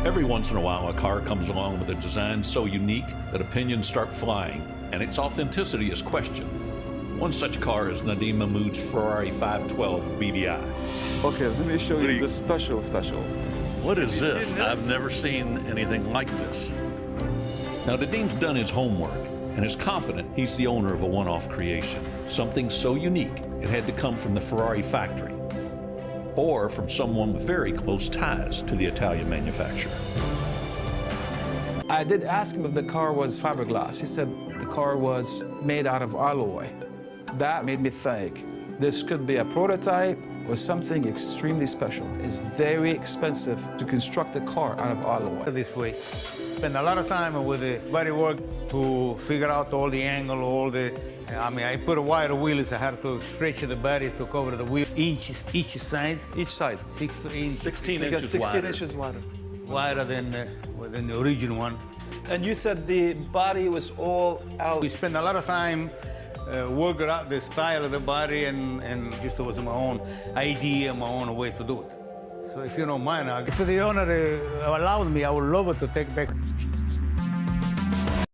Every once in a while, a car comes along with a design so unique that opinions start flying, and its authenticity is questioned. One such car is Nadim Mahmoud's Ferrari 512 BBI. Okay, let me show you the special. What is this? I've never seen anything like this. Now, Nadim's done his homework and is confident he's the owner of a one-off creation. Something so unique, it had to come from the Ferrari factory, or from someone with very close ties to the Italian manufacturer. I did ask him if the car was fiberglass. He said the car was made out of alloy. That made me think this could be a prototype or something extremely special. It's very expensive to construct a car out of alloy. This way. Spend a lot of time with the body work to figure out all the angle, I put a wider wheels. I had to stretch the body to cover the wheel inches each side. Each side. 16 inches 16 wider. inches wider. Wider than the original one. And you said the body was all out. We spent a lot of time working out the style of the body and just it was my own idea, my own way to do it. So if you don't mind, if the owner allowed me, I would love it to take back.